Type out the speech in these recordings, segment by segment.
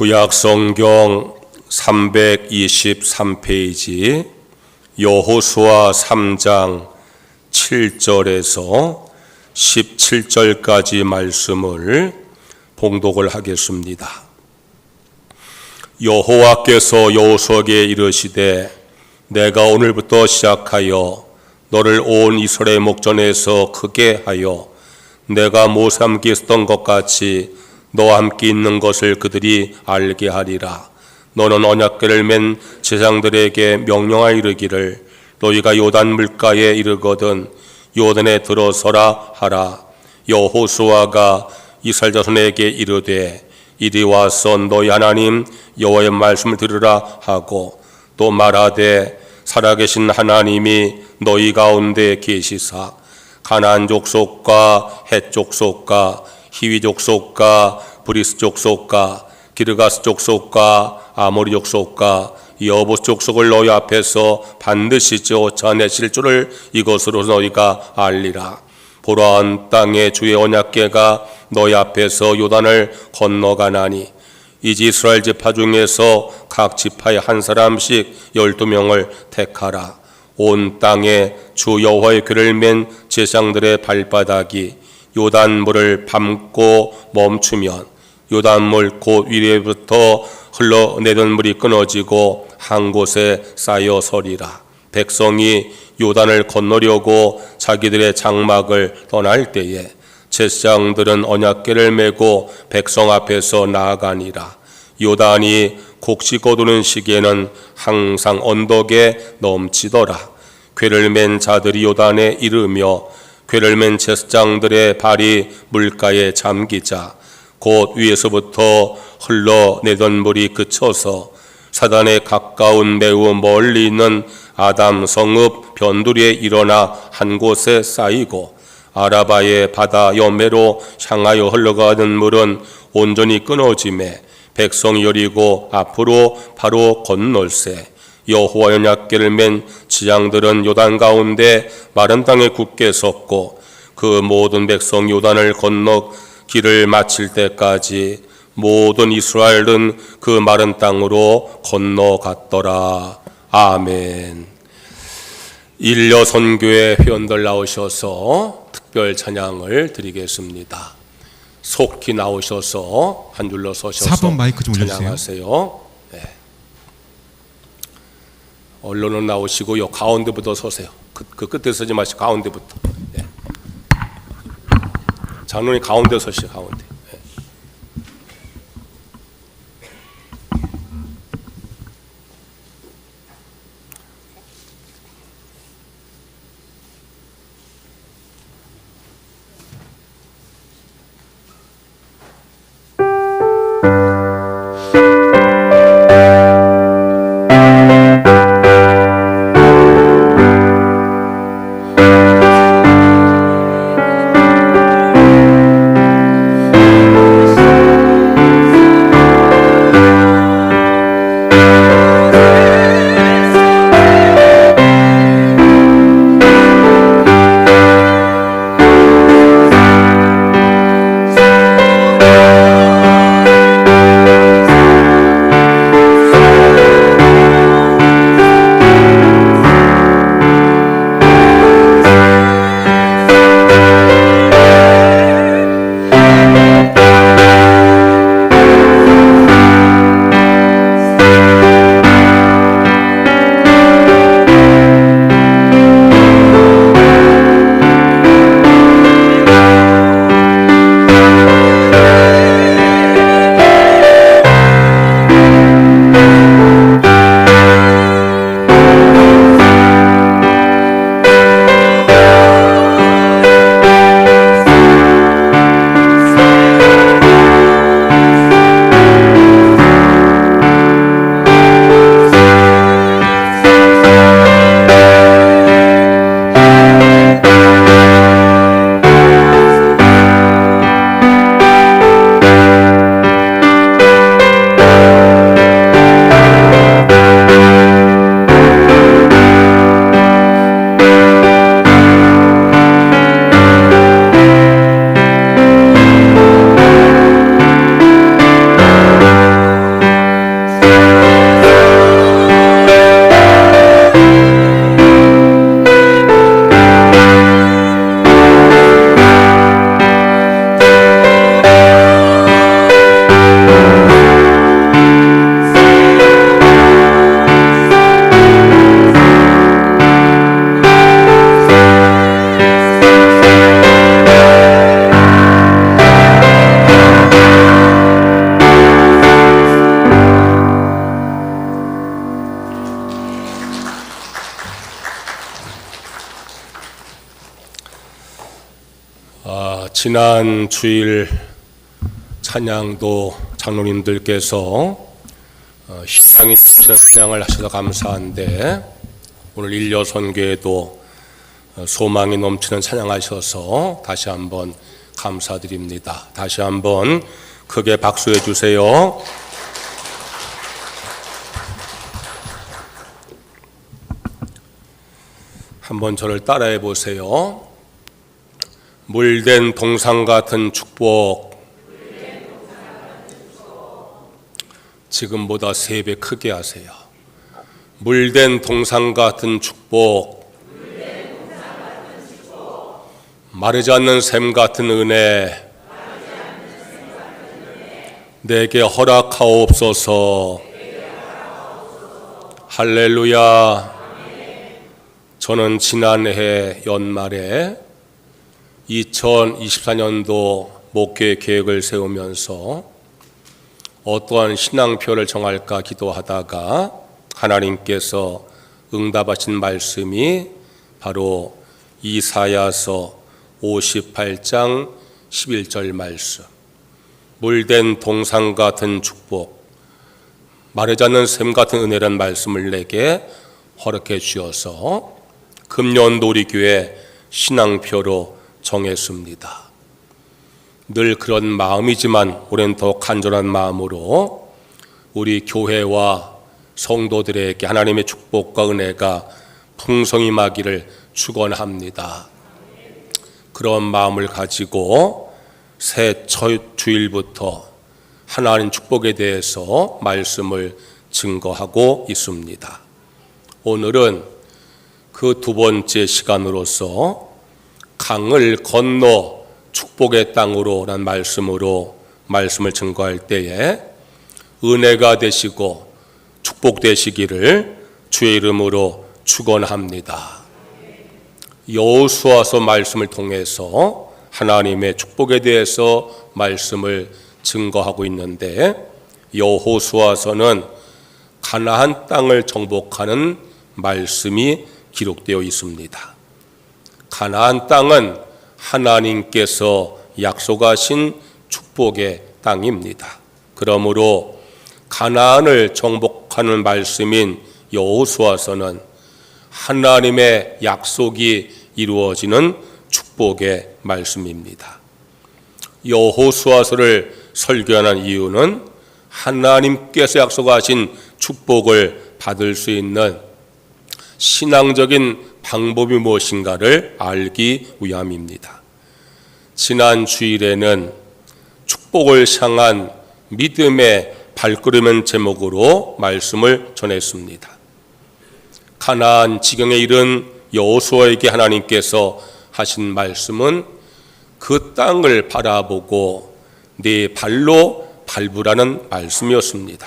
구약성경 323페이지 여호수아 3장 7절에서 17절까지 말씀을 봉독을 하겠습니다. 여호와께서 여호수아에게 이르시되 내가 오늘부터 시작하여 너를 온 이스라엘 목전에서 크게 하여 내가 모세와 함께 있었던 것 같이 너와 함께 있는 것을 그들이 알게 하리라. 너는 언약궤를 맨 제사장들에게 명령하여 이르기를 너희가 요단 물가에 이르거든 요단에 들어서라 하라. 여호수아가 이스라엘 자손에게 이르되 이리 와서 너희 하나님 여호와의 말씀을 들으라 하고 또 말하되 살아계신 하나님이 너희 가운데 계시사 가나안 족속과 헷 족속과 히위 족속과 브리스 족속과 기르가스 족속과 아모리 족속과 여부스 족속을 너희 앞에서 반드시 쫓아내실 줄을 이것으로 너희가 알리라. 보라한 땅에 주의 언약궤가 너희 앞에서 요단을 건너가나니 이제 이스라엘 지파 중에서 각 지파에 한 사람씩 12명을 택하라. 온 땅에 주 여호와의 궤를 맨 제사장들의 발바닥이 요단물을 밟고 멈추면 요단물 곧 위에부터 흘러내던 물이 끊어지고 한 곳에 쌓여 서리라. 백성이 요단을 건너려고 자기들의 장막을 떠날 때에 제사장들은 언약궤를 메고 백성 앞에서 나아가니라. 요단이 곡식 거두는 시기에는 항상 언덕에 넘치더라. 궤를 맨 자들이 요단에 이르며 궤를 맨 제사장들의 발이 물가에 잠기자 곧 위에서부터 흘러내던 물이 그쳐서 사단에 가까운 매우 멀리 있는 아담 성읍 변두리에 일어나 한 곳에 쌓이고 아라바의 바다 옆매로 향하여 흘러가는 물은 온전히 끊어지매 백성이 여리고 앞으로 바로 건널세. 여호와 언약궤를 맨 지장들은 요단 가운데 마른 땅에 굳게 섰고 그 모든 백성 요단을 건너 길을 마칠 때까지 모든 이스라엘은 그 마른 땅으로 건너갔더라. 아멘. 일려 선교회 회원들 나오셔서 특별 찬양을 드리겠습니다. 속히 나오셔서 한 줄로 서셔서 4번 마이크 좀 찬양하세요. 네. 언론은 나오시고요. 가운데부터 서세요. 그 끝에 서지 마시고 가운데부터. 네. 장로님 가운데 서시죠. 가운데. 지난 주일 찬양도 장로님들께서 희망이 넘치는 찬양을 하셔서 감사한데, 오늘 일려선교에도 소망이 넘치는 찬양하셔서 다시 한번 감사드립니다. 다시 한번 크게 박수해 주세요. 한번 저를 따라해 보세요. 물된 동상 같은 축복, 지금보다 3배 크게 하세요. 물된 동상 같은 축복, 마르지 않는 샘 같은 은혜, 내게 허락하옵소서. 할렐루야. 저는 지난해 연말에 2024년도 목회 계획을 세우면서 어떠한 신앙표를 정할까 기도하다가 하나님께서 응답하신 말씀이 바로 이사야서 58장 11절 말씀, 물된 동상 같은 축복, 마르지 않는 샘 같은 은혜란 말씀을 내게 허락해 주셔서 금년도리교회 신앙표로 정했습니다. 늘 그런 마음이지만 올해는 더 간절한 마음으로 우리 교회와 성도들에게 하나님의 축복과 은혜가 풍성히 임하기를 축원합니다. 그런 마음을 가지고 새 첫 주일부터 하나님 축복에 대해서 말씀을 증거하고 있습니다. 오늘은 그 두 번째 시간으로서 강을 건너 축복의 땅으로 라는 말씀으로 말씀을 증거할 때에 은혜가 되시고 축복되시기를 주의 이름으로 축원합니다. 여호수아서 말씀을 통해서 하나님의 축복에 대해서 말씀을 증거하고 있는데, 여호수아서는 가나안 땅을 정복하는 말씀이 기록되어 있습니다. 가나안 땅은 하나님께서 약속하신 축복의 땅입니다. 그러므로 가나안을 정복하는 말씀인 여호수아서는 하나님의 약속이 이루어지는 축복의 말씀입니다. 여호수아서를 설교하는 이유는 하나님께서 약속하신 축복을 받을 수 있는 신앙적인 방법이 무엇인가를 알기 위함입니다. 지난 주일에는 축복을 향한 믿음의 발걸음은 제목으로 말씀을 전했습니다. 가나안 지경에 이른 여호수아에게 하나님께서 하신 말씀은 그 땅을 바라보고 네 발로 밟으라는 말씀이었습니다.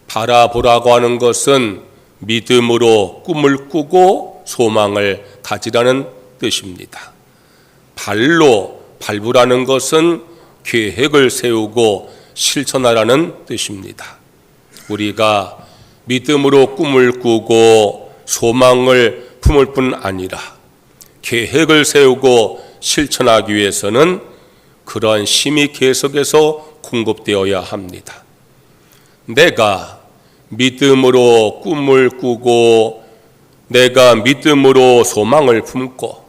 바라보라고 하는 것은 믿음으로 꿈을 꾸고 소망을 가지라는 뜻입니다. 발로 밟으라는 것은 계획을 세우고 실천하라는 뜻입니다. 우리가 믿음으로 꿈을 꾸고 소망을 품을 뿐 아니라 계획을 세우고 실천하기 위해서는 그러한 힘이 계속해서 공급되어야 합니다. 내가 믿음으로 꿈을 꾸고, 내가 믿음으로 소망을 품고,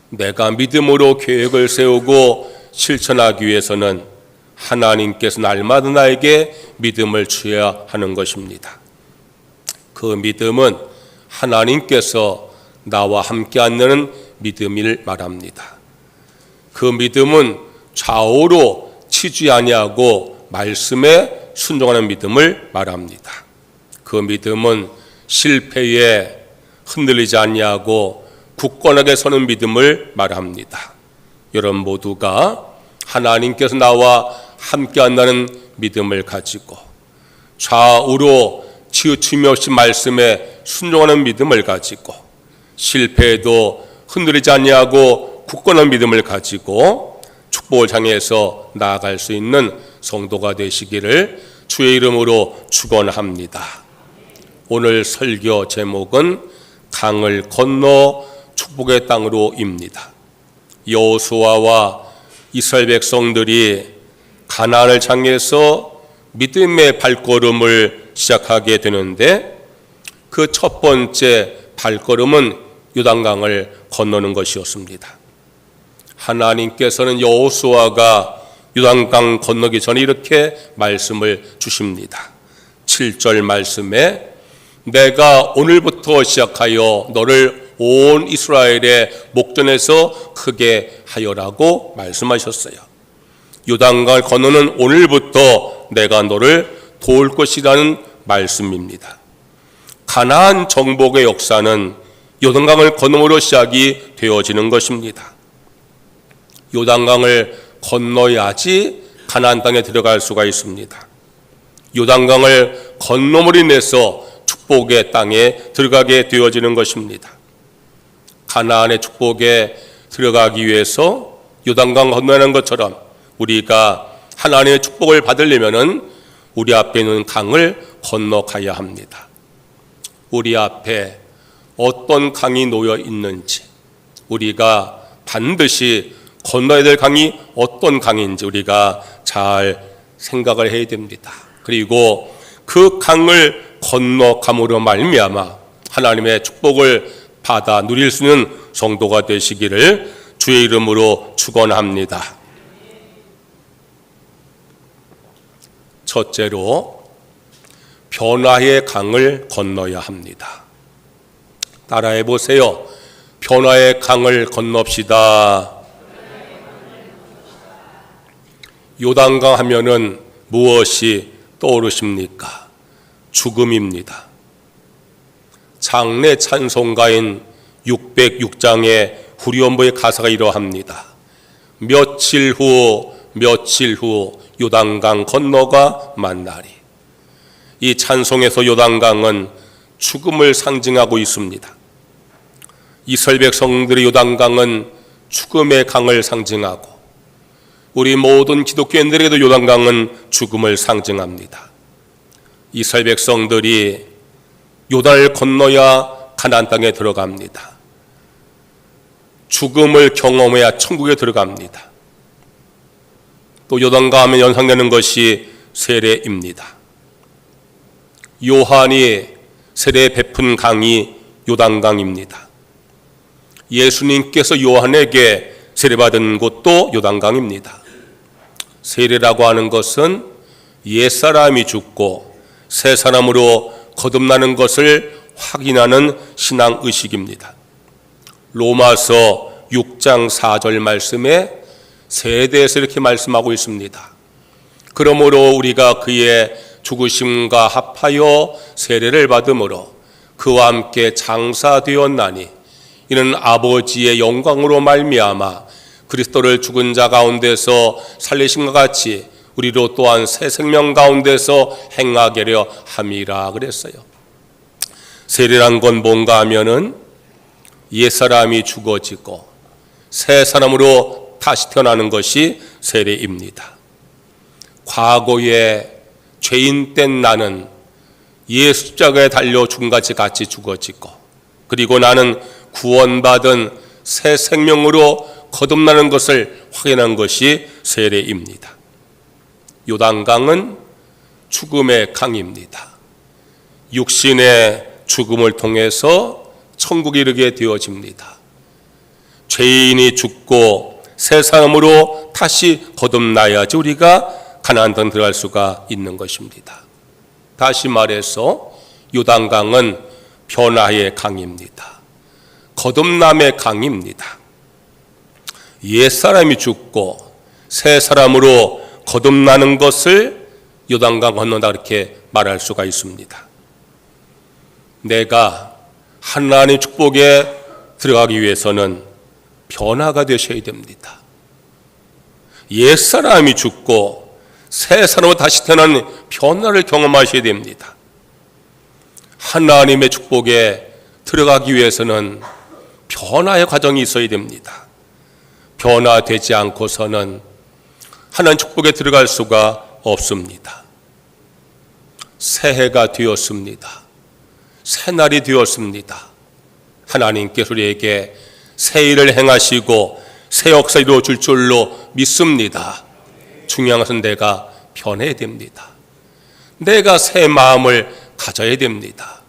내가 믿음으로 계획을 세우고 실천하기 위해서는 하나님께서 날마다 나에게 믿음을 주어야 하는 것입니다. 그 믿음은 하나님께서 나와 함께 한다는 믿음을 말합니다. 그 믿음은 좌우로 치지 아니하고 말씀에 순종하는 믿음을 말합니다. 그 믿음은 실패에 흔들리지 아니하고 굳건하게 서는 믿음을 말합니다. 여러분 모두가 하나님께서 나와 함께 한다는 믿음을 가지고 좌우로 치우침이 없이 말씀에 순종하는 믿음을 가지고 실패에도 흔들리지 아니하고 굳건한 믿음을 가지고 축복을 향해서 나아갈 수 있는 성도가 되시기를 주의 이름으로 축원합니다. 오늘 설교 제목은 강을 건너 축복의 땅으로입니다. 여호수아와 이스라엘 백성들이 가나안을 향해서 믿음의 발걸음을 시작하게 되는데 그 첫 번째 발걸음은 요단강을 건너는 것이었습니다. 하나님께서는 여호수아가 요단강 건너기 전에 이렇게 말씀을 주십니다. 7절 말씀에 내가 오늘부터 시작하여 너를 온 이스라엘의 목전에서 크게 하여라고 말씀하셨어요. 요단강을 건너는 오늘부터 내가 너를 도울 것이라는 말씀입니다. 가나안 정복의 역사는 요단강을 건너므로 시작이 되어지는 것입니다. 요단강을 건너야지 가나안 땅에 들어갈 수가 있습니다. 요단강을 건너므로 인해서 축복의 땅에 들어가게 되어지는 것입니다. 가나안의 축복에 들어가기 위해서 요단강 건너는 것처럼 우리가 하나님의 축복을 받으려면은 우리 앞에 있는 강을 건너가야 합니다. 우리 앞에 어떤 강이 놓여 있는지, 우리가 반드시 건너야 될 강이 어떤 강인지 우리가 잘 생각을 해야 됩니다. 그리고 그 강을 건너감으로 말미암아 하나님의 축복을 받아 누릴 수 있는 성도가 되시기를 주의 이름으로 축원합니다. 첫째로 변화의 강을 건너야 합니다. 따라해 보세요. 변화의 강을 건넙시다. 요단강 하면은 무엇이 떠오르십니까? 죽음입니다. 장례 찬송가인 606장의 후리온보의 가사가 이러합니다. 며칠 후 요단강 건너가 만나리. 이 찬송에서 요단강은 죽음을 상징하고 있습니다. 이스라엘 백성들의 요단강은 죽음의 강을 상징하고 우리 모든 기독교인들에게도 요단강은 죽음을 상징합니다. 이스라엘 백성들이 요단을 건너야 가나안 땅에 들어갑니다. 죽음을 경험해야 천국에 들어갑니다. 또 요단강 하면 연상되는 것이 세례입니다. 요한이 세례 베푼 강이 요단강입니다. 예수님께서 요한에게 세례받은 곳도 요단강입니다. 세례라고 하는 것은 옛사람이 죽고 새 사람으로 거듭나는 것을 확인하는 신앙의식입니다. 로마서 6장 4절 말씀에 세례에 대해서 이렇게 말씀하고 있습니다. 그러므로 우리가 그의 죽으심과 합하여 세례를 받음으로 그와 함께 장사되었나니 이는 아버지의 영광으로 말미암아 그리스도를 죽은 자 가운데서 살리심과 같이 우리로 또한 새 생명 가운데서 행하게려 함이라 그랬어요. 세례란 건 뭔가 하면은 옛사람이 죽어지고 새 사람으로 다시 태어나는 것이 세례입니다. 과거에 죄인 된 나는 예수 십자가에 달려 죽음같이 같이 죽어지고 그리고 나는 구원받은 새 생명으로 거듭나는 것을 확인한 것이 세례입니다. 요단강은 죽음의 강입니다. 육신의 죽음을 통해서 천국에 이르게 되어집니다. 죄인이 죽고 새 사람으로 다시 거듭나야지 우리가 가나안 땅 들어갈 수가 있는 것입니다. 다시 말해서 요단강은 변화의 강입니다. 거듭남의 강입니다. 옛사람이 죽고 새 사람으로 거듭나는 것을 요단강 건너다 그렇게 말할 수가 있습니다. 내가 하나님의 축복에 들어가기 위해서는 변화가 되셔야 됩니다. 옛사람이 죽고 새 사람으로 다시 태어나는 변화를 경험하셔야 됩니다. 하나님의 축복에 들어가기 위해서는 변화의 과정이 있어야 됩니다. 변화되지 않고서는 하나님 축복에 들어갈 수가 없습니다. 새해가 되었습니다. 새날이 되었습니다. 하나님께서 우리에게 새 일을 행하시고 새 역사 이루어질 줄로 믿습니다. 중요한 것은 내가 변해야 됩니다. 내가 새 마음을 가져야 됩니다.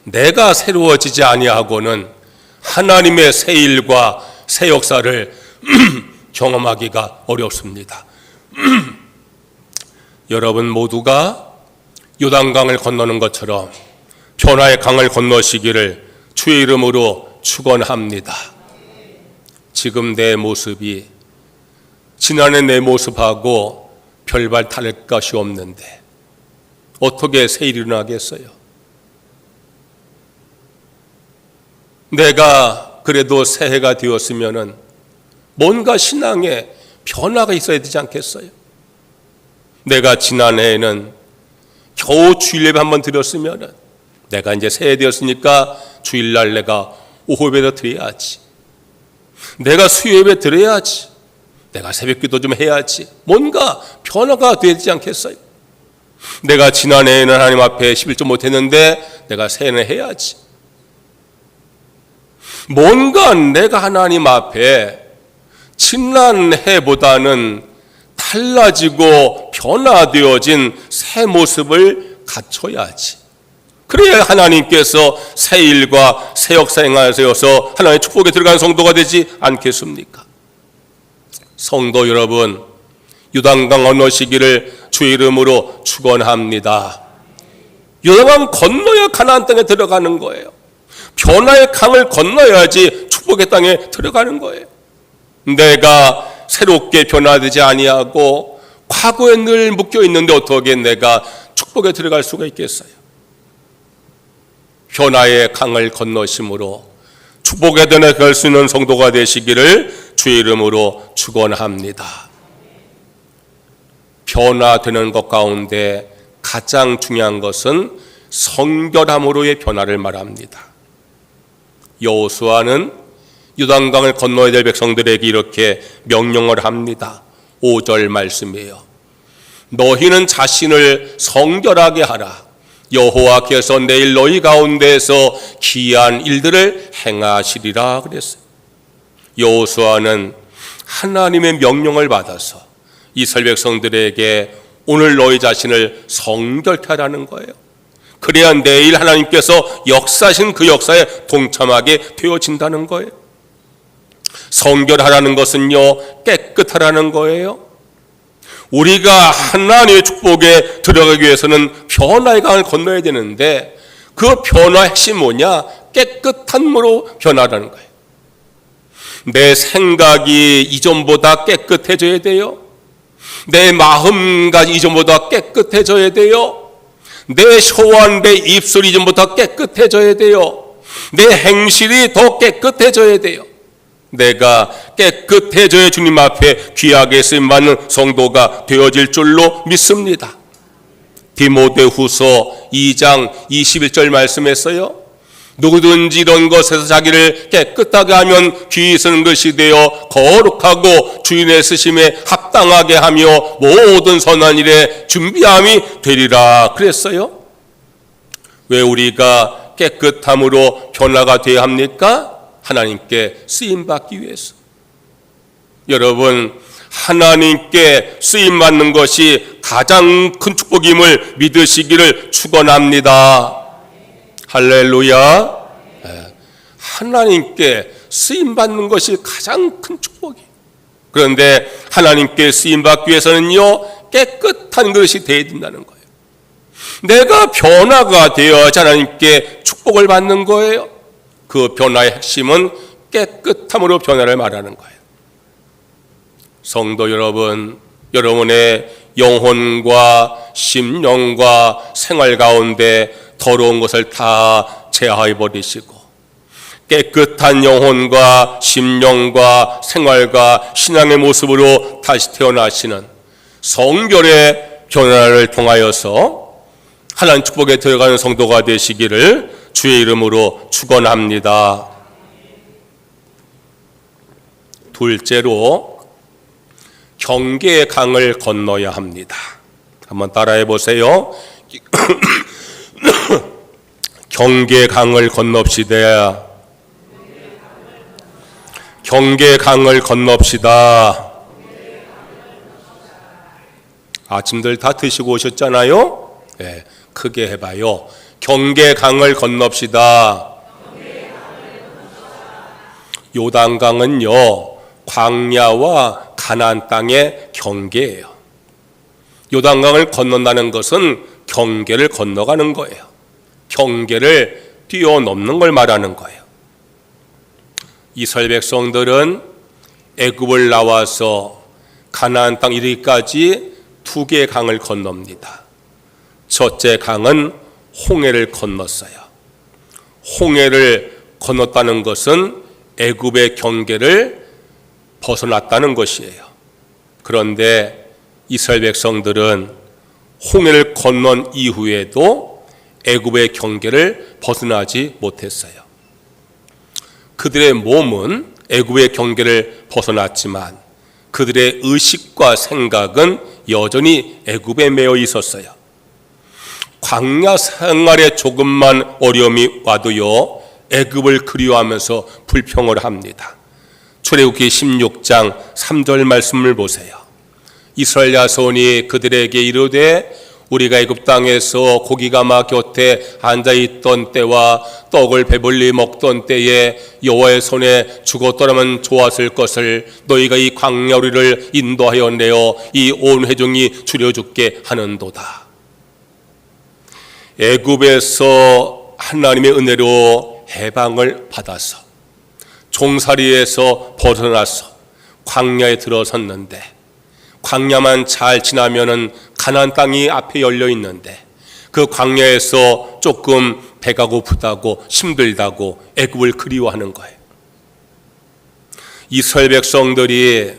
내가 새로워지지 아니하고는 하나님의 새 일과 새 역사를 경험하기가 어렵습니다. 여러분 모두가 요단강을 건너는 것처럼 변화의 강을 건너시기를 주의 이름으로 축원합니다. 지금 내 모습이 지난해 내 모습하고 별반 다를 것이 없는데 어떻게 새 일이 일어나겠어요? 내가 그래도 새해가 되었으면은 뭔가 신앙에 변화가 있어야 되지 않겠어요? 내가 지난해에는 겨우 주일 예배 한번 드렸으면은 내가 이제 새해 되었으니까 주일날 내가 오후예배도 드려야지. 내가 수요예배 드려야지. 내가 새벽기도 좀 해야지. 뭔가 변화가 되지 않겠어요? 내가 지난해에는 하나님 앞에 11조 못했는데 내가 새해는 해야지. 뭔가 내가 하나님 앞에 지난해보다는 달라지고 변화되어진 새 모습을 갖춰야지. 그래야 하나님께서 새 일과 새 역사 행하셔서 하나님의 축복에 들어가는 성도가 되지 않겠습니까? 성도 여러분, 요단강 건너시기를 주의 이름으로 축원합니다. 요단강 건너야 가나안 땅에 들어가는 거예요. 변화의 강을 건너야지 축복의 땅에 들어가는 거예요. 내가 새롭게 변화되지 아니하고 과거에 늘 묶여 있는데 어떻게 내가 축복에 들어갈 수가 있겠어요? 변화의 강을 건너심으로 축복에 들어갈 수 있는 성도가 되시기를 주의 이름으로 축원합니다. 변화되는 것 가운데 가장 중요한 것은 성결함으로의 변화를 말합니다. 여호수아는 요단강을 건너야 될 백성들에게 이렇게 명령을 합니다. 5절 말씀이에요. 너희는 자신을 성결하게 하라. 여호와께서 내일 너희 가운데에서 기이한 일들을 행하시리라 그랬어요. 여호수아는 하나님의 명령을 받아서 이스라엘 백성들에게 오늘 너희 자신을 성결케 하라는 거예요. 그래야 내일 하나님께서 역사하신 그 역사에 동참하게 되어진다는 거예요. 성결하라는 것은요, 깨끗하라는 거예요. 우리가 하나님의 축복에 들어가기 위해서는 변화의 강을 건너야 되는데 그 변화의 핵심이 뭐냐? 깨끗함으로 변화라는 거예요. 내 생각이 이전보다 깨끗해져야 돼요. 내 마음가짐이 이전보다 깨끗해져야 돼요. 내 혀와 내 입술이 이전보다 깨끗해져야 돼요. 내 행실이 더 깨끗해져야 돼요. 내가 깨끗해져야 주님 앞에 귀하게 쓰임받는 성도가 되어질 줄로 믿습니다. 디모데후서 2장 21절 말씀했어요. 누구든지 이런 것에서 자기를 깨끗하게 하면 귀히 쓰는 것이 되어 거룩하고 주인의 쓰심에 합당하게 하며 모든 선한 일에 준비함이 되리라 그랬어요. 왜 우리가 깨끗함으로 변화가 되어야 합니까? 하나님께 쓰임받기 위해서. 여러분, 하나님께 쓰임받는 것이 가장 큰 축복임을 믿으시기를 축원합니다. 할렐루야. 하나님께 쓰임받는 것이 가장 큰 축복이에요. 그런데 하나님께 쓰임받기 위해서는요, 깨끗한 것이 되어야 된다는 거예요. 내가 변화가 되어야지 하나님께 축복을 받는 거예요. 그 변화의 핵심은 깨끗함으로 변화를 말하는 거예요. 성도 여러분, 여러분의 영혼과 심령과 생활 가운데 더러운 것을 다 제하해 버리시고 깨끗한 영혼과 심령과 생활과 신앙의 모습으로 다시 태어나시는 성결의 변화를 통하여서 하나님 축복에 들어가는 성도가 되시기를 주의 이름으로 축원합니다. 둘째로 경계의 강을 건너야 합니다. 한번 따라해 보세요. 경계의 강을 건넙시다. 경계강을 건넙시다. 아침들 다 드시고 오셨잖아요. 네, 크게 해봐요. 경계강을 건넙시다. 요단강은요, 광야와 가나안 땅의 경계예요. 요단강을 건넌다는 것은 경계를 건너가는 거예요. 경계를 뛰어넘는 걸 말하는 거예요. 이스라엘 백성들은 애굽을 나와서 가나안 땅 이르기까지 두 개의 강을 건넙니다. 첫째 강은 홍해를 건넜어요. 홍해를 건넜다는 것은 애굽의 경계를 벗어났다는 것이에요. 그런데 이스라엘 백성들은 홍해를 건넌 이후에도 애굽의 경계를 벗어나지 못했어요. 그들의 몸은 애굽의 경계를 벗어났지만 그들의 의식과 생각은 여전히 애굽에 매여 있었어요. 광야 생활에 조금만 어려움이 와도요, 애굽을 그리워하면서 불평을 합니다. 출애굽기 16장 3절 말씀을 보세요. 이스라엘 자손이 그들에게 이르되 우리가 애굽 땅에서 고기가 막 곁에 앉아있던 때와 떡을 배불리 먹던 때에 여호와의 손에 죽었더라면 좋았을 것을 너희가 이 광야 우리를 인도하여 내어 이 온 회중이 주려 죽게 하는도다. 애굽에서 하나님의 은혜로 해방을 받아서 종살이에서 벗어나서 광야에 들어섰는데 광야만 잘 지나면은 가나안 땅이 앞에 열려 있는데 그 광야에서 조금 배가 고프다고 힘들다고 애굽을 그리워하는 거예요. 이스라엘 백성들이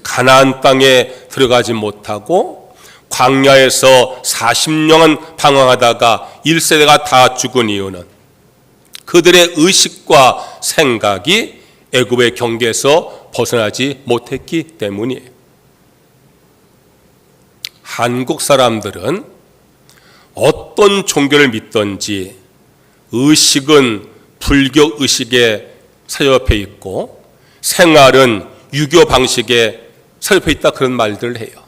가나안 땅에 들어가지 못하고 광야에서 40년간 방황하다가 1세대가 다 죽은 이유는 그들의 의식과 생각이 애굽의 경계에서 벗어나지 못했기 때문이에요. 한국 사람들은 어떤 종교를 믿든지 의식은 불교 의식에 사로잡혀 있고 생활은 유교 방식에 사로잡혀 있다, 그런 말들을 해요.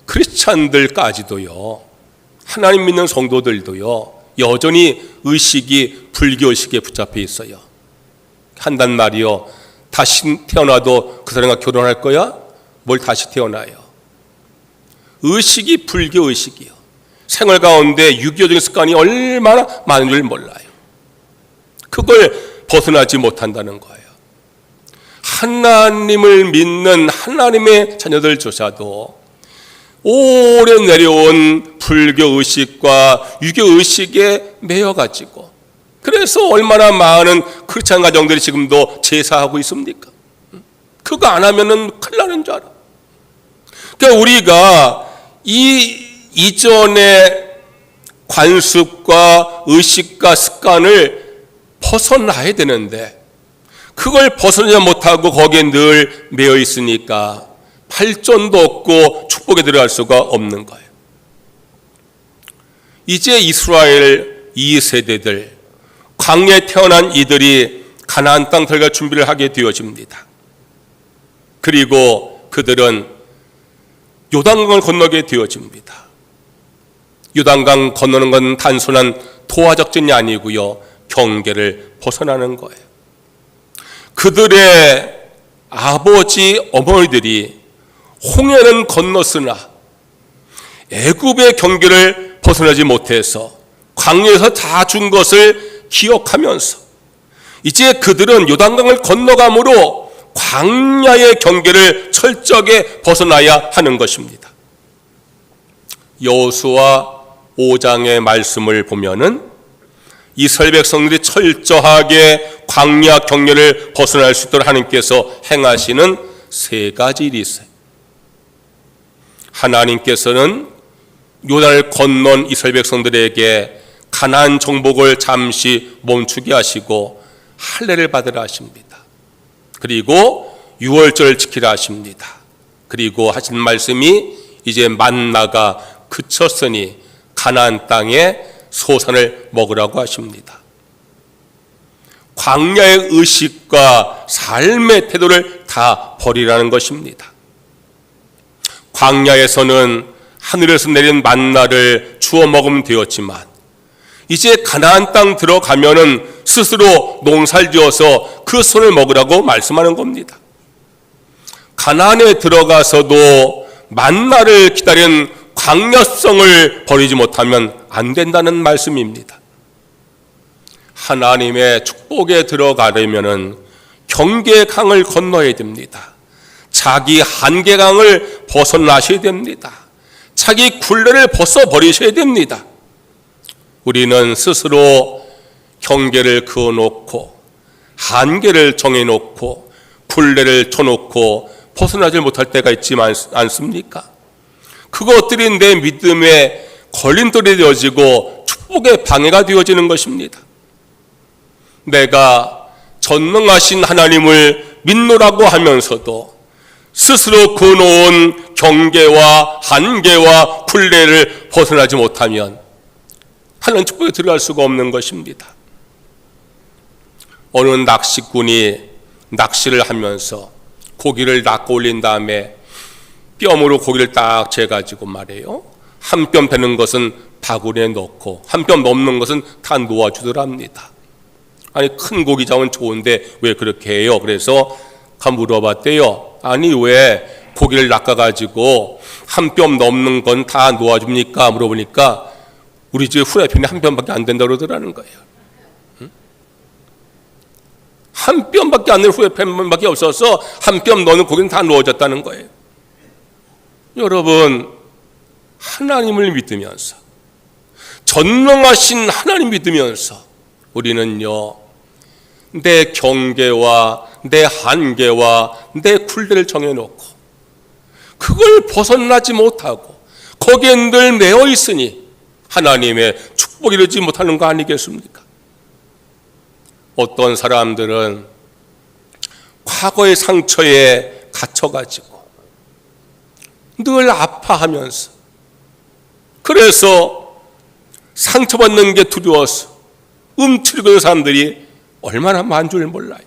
크리스찬들까지도요, 하나님 믿는 성도들도요, 여전히 의식이 불교 의식에 붙잡혀 있어요. 한단 말이요, 다시 태어나도 그 사람과 결혼할 거야? 뭘 다시 태어나요? 의식이 불교 의식이요. 생활 가운데 유교적인 습관이 얼마나 많은 줄 몰라요. 그걸 벗어나지 못한다는 거예요. 하나님을 믿는 하나님의 자녀들조차도 오래 내려온 불교 의식과 유교 의식에 매여가지고, 그래서 얼마나 많은 크리스찬 가정들이 지금도 제사하고 있습니까? 그거 안 하면은 큰일 나는 줄 알아. 그러니까 우리가 이전의 관습과 의식과 습관을 벗어나야 되는데 그걸 벗어나지 못하고 거기에 늘 매여 있으니까 발전도 없고 축복에 들어갈 수가 없는 거예요. 이제 이스라엘 2세대들, 광야에 태어난 이들이 가나안 땅 들어갈 준비를 하게 되어집니다. 그리고 그들은 요단강을 건너게 되어집니다. 요단강 건너는 건 단순한 도하작전이 아니고요, 경계를 벗어나는 거예요. 그들의 아버지, 어머니들이 홍해는 건넜으나 애굽의 경계를 벗어나지 못해서 광야에서 다 준 것을 기억하면서 이제 그들은 요단강을 건너감으로 광야의 경계를 철저하게 벗어나야 하는 것입니다. 여호수아 5장의 말씀을 보면은 이스라엘 백성들이 철저하게 광야 경계를 벗어날 수 있도록 하나님께서 행하시는 세 가지 일이 있어요. 하나님께서는 요단을 건넌 이스라엘 백성들에게 가나안 정복을 잠시 멈추게 하시고 할례를 받으라 하십니다. 그리고 유월절을 지키라 하십니다. 그리고 하신 말씀이 이제 만나가 그쳤으니 가나안 땅에 소산을 먹으라고 하십니다. 광야의 의식과 삶의 태도를 다 버리라는 것입니다. 광야에서는 하늘에서 내린 만나를 주워 먹으면 되었지만 이제 가나안 땅 들어가면은 스스로 농사를 지어서 그 손을 먹으라고 말씀하는 겁니다. 가나안에 들어가서도 만나를 기다리는 광야성을 버리지 못하면 안 된다는 말씀입니다. 하나님의 축복에 들어가려면은 경계의 강을 건너야 됩니다. 자기 한계강을 벗어나셔야 됩니다. 자기 굴레를 벗어버리셔야 됩니다. 우리는 스스로 경계를 그어놓고 한계를 정해놓고 굴레를 쳐놓고 벗어나지 못할 때가 있지 않습니까? 그것들이 내 믿음의 걸림돌이 되어지고 축복의 방해가 되어지는 것입니다. 내가 전능하신 하나님을 믿노라고 하면서도 스스로 그어놓은 경계와 한계와 굴레를 벗어나지 못하면 하나님 축복에 들어갈 수가 없는 것입니다. 어느 낚시꾼이 낚시를 하면서 고기를 낚아 올린 다음에 뼘으로 고기를 딱 재가지고 말이에요. 한 뼘 되는 것은 바구니에 넣고 한 뼘 넘는 것은 다 놓아주더랍니다. 아니 큰 고기 잡으면 좋은데 왜 그렇게 해요? 그래서 물어봤대요. 아니 왜 고기를 낚아가지고 한 뼘 넘는 건 다 놓아줍니까? 물어보니까 우리 집 후라이팬이 한 뼘밖에 안 된다고 그러더라는 거예요. 한 뼘밖에 안 되는 후라이팬밖에 없어서 한 뼘 넣는 고기는 다 놓아졌다는 거예요. 여러분, 하나님을 믿으면서 전능하신 하나님 믿으면서 우리는요 내 경계와 내 한계와 내 굴레를 정해놓고 그걸 벗어나지 못하고 거기에 늘 매여 있으니 하나님의 축복이 이루지 못하는 거 아니겠습니까? 어떤 사람들은 과거의 상처에 갇혀가지고 늘 아파하면서 그래서 상처받는 게 두려워서 움츠리고 있는 사람들이 얼마나 많은 줄 몰라요.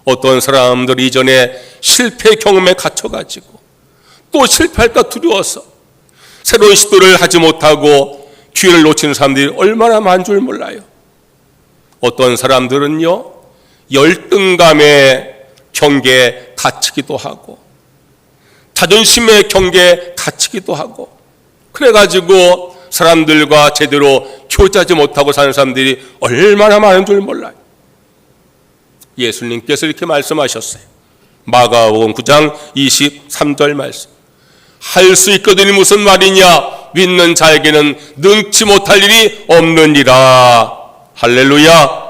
어떤 사람들 이전에 실패 경험에 갇혀가지고 또 실패할까 두려워서 새로운 시도를 하지 못하고 기회를 놓치는 사람들이 얼마나 많은 줄 몰라요. 어떤 사람들은요 열등감의 경계에 갇히기도 하고 자존심의 경계에 갇히기도 하고 그래가지고 사람들과 제대로 교제하지 못하고 사는 사람들이 얼마나 많은 줄 몰라요. 예수님께서 이렇게 말씀하셨어요. 마가복음 9장 23절 말씀. 할 수 있거든이 무슨 말이냐? 믿는 자에게는 능치 못할 일이 없느니라. 할렐루야.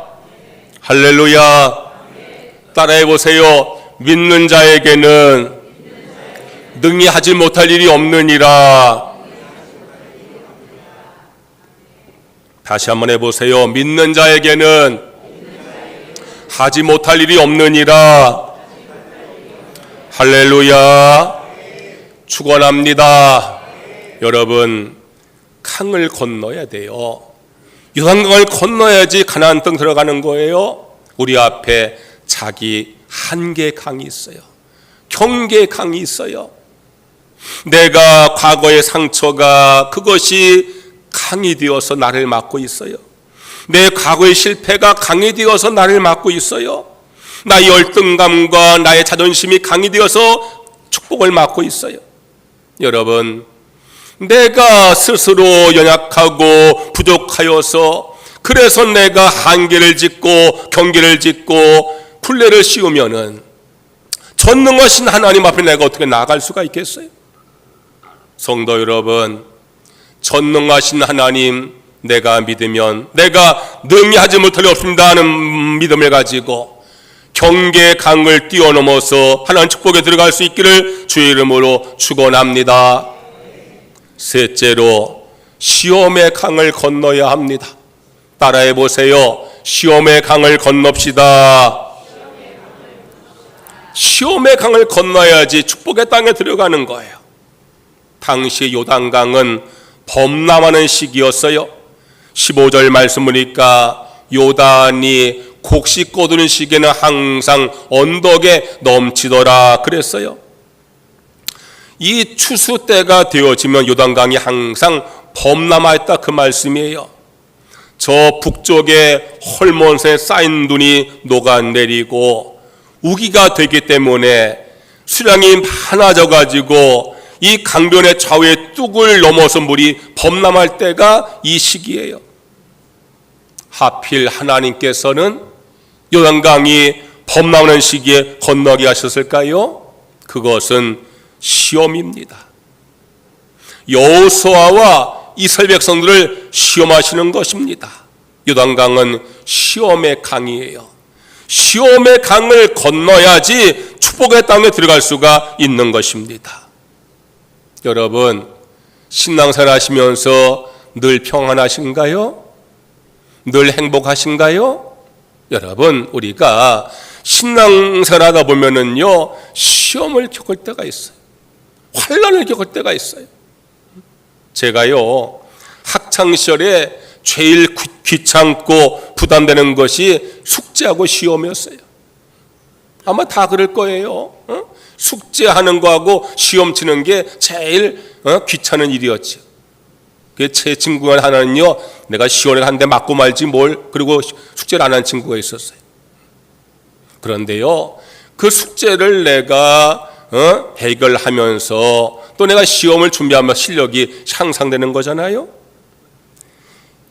할렐루야. 따라해 보세요. 믿는 자에게는 능히 하지 못할 일이 없느니라. 다시 한번 해보세요. 믿는 자에게는 하지 못할 일이 없느니라. 할렐루야. 축원합니다. 여러분, 강을 건너야 돼요. 요단강을 건너야지 가나안 땅 들어가는 거예요. 우리 앞에 자기 한계 강이 있어요. 경계 강이 있어요. 내가 과거의 상처가 그것이 강이 되어서 나를 막고 있어요. 내 과거의 실패가 강이 되어서 나를 막고 있어요. 나의 열등감과 나의 자존심이 강이 되어서 축복을 막고 있어요. 여러분, 내가 스스로 연약하고 부족하여서 그래서 내가 한계를 짓고 경계를 짓고 굴레를 씌우면은 전능하신 하나님 앞에 내가 어떻게 나아갈 수가 있겠어요? 성도 여러분, 전능하신 하나님 내가 믿으면 내가 능히 하지 못할 일 없습니다 하는 믿음을 가지고 경계의 강을 뛰어넘어서 하나님 축복에 들어갈 수 있기를 주의 이름으로 축원합니다. 셋째로 시험의 강을 건너야 합니다. 따라해 보세요. 시험의 강을 건넙시다. 시험의 강을 건너야지 축복의 땅에 들어가는 거예요. 당시 요단강은 범람하는 시기였어요. 15절 말씀 보니까 요단이 곡식 거두는 시기에는 항상 언덕에 넘치더라 그랬어요. 이 추수 때가 되어지면 요단강이 항상 범람하였다 그 말씀이에요. 저 북쪽에 헐몬에 쌓인 눈이 녹아내리고 우기가 되기 때문에 수량이 많아져 가지고 이 강변의 좌우의 뚝을 넘어서 물이 범람할 때가 이 시기예요. 하필 하나님께서는 요단강이 범람하는 시기에 건너게 하셨을까요? 그것은 시험입니다. 여호수아와 이스라엘 백성들을 시험하시는 것입니다. 요단강은 시험의 강이에요. 시험의 강을 건너야지 축복의 땅에 들어갈 수가 있는 것입니다. 여러분, 신앙생활 하시면서 늘 평안하신가요? 늘 행복하신가요? 여러분, 우리가 신앙생활 하다 보면은요, 시험을 겪을 때가 있어요. 환난을 겪을 때가 있어요. 제가요, 학창시절에 제일 귀찮고 부담되는 것이 숙제하고 시험이었어요. 아마 다 그럴 거예요. 숙제하는 거하고 시험 치는 게 제일 귀찮은 일이었죠. 제 친구 하나는요, 내가 시험을 하는데 맞고 말지 뭘, 그리고 숙제를 안 한 친구가 있었어요. 그런데요, 그 숙제를 내가 해결하면서 또 내가 시험을 준비하면 실력이 향상되는 거잖아요.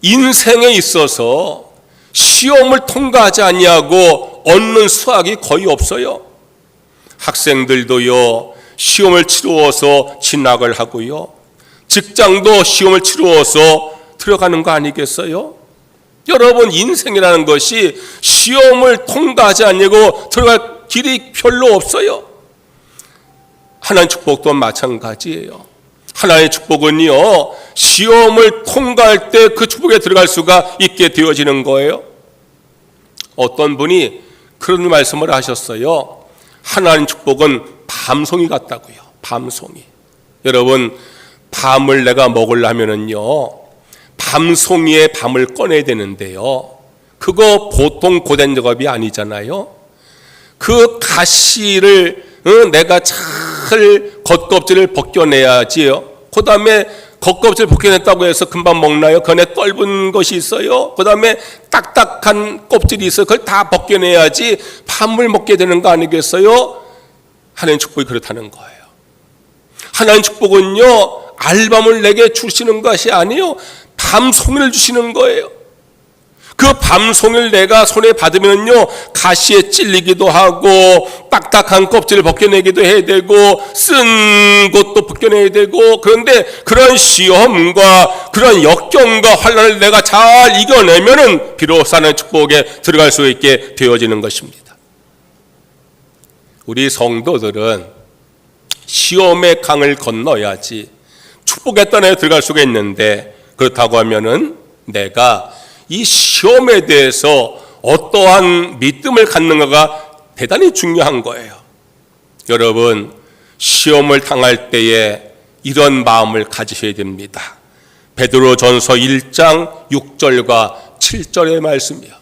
인생에 있어서 시험을 통과하지 아니하고 얻는 수학이 거의 없어요. 학생들도요, 시험을 치루어서 진학을 하고요, 직장도 시험을 치루어서 들어가는 거 아니겠어요? 여러분, 인생이라는 것이 시험을 통과하지 않고 들어갈 길이 별로 없어요. 하나님의 축복도 마찬가지예요. 하나님의 축복은요, 시험을 통과할 때 그 축복에 들어갈 수가 있게 되어지는 거예요. 어떤 분이 그런 말씀을 하셨어요. 하나님 축복은 밤송이 같다고요. 밤송이. 여러분, 밤을 내가 먹으려면은요, 밤송이의 밤을 꺼내야 되는데요, 그거 보통 고된 작업이 아니잖아요. 그 가시를 내가 잘 겉껍질을 벗겨내야지요. 그 다음에 겉껍질 벗겨냈다고 해서 금방 먹나요? 그 안에 떫은 것이 있어요. 그 다음에 딱딱한 껍질이 있어요. 그걸 다 벗겨내야지 밤을 먹게 되는 거 아니겠어요? 하나님 축복이 그렇다는 거예요. 하나님 축복은요, 알밤을 내게 주시는 것이 아니에요. 밤송이를 주시는 거예요. 그 밤송이를 내가 손에 받으면요, 가시에 찔리기도 하고 딱딱한 껍질을 벗겨내기도 해야 되고 쓴 것도 벗겨내야 되고, 그런데 그런 시험과 그런 역경과 환난을 내가 잘 이겨내면은 비로소 하나님의 축복에 들어갈 수 있게 되어지는 것입니다. 우리 성도들은 시험의 강을 건너야지 축복의 땅에 들어갈 수가 있는데, 그렇다고 하면은 내가 이 시험에 대해서 어떠한 믿음을 갖는가가 대단히 중요한 거예요. 여러분, 시험을 당할 때에 이런 마음을 가지셔야 됩니다. 베드로전서 1장 6절과 7절의 말씀이요.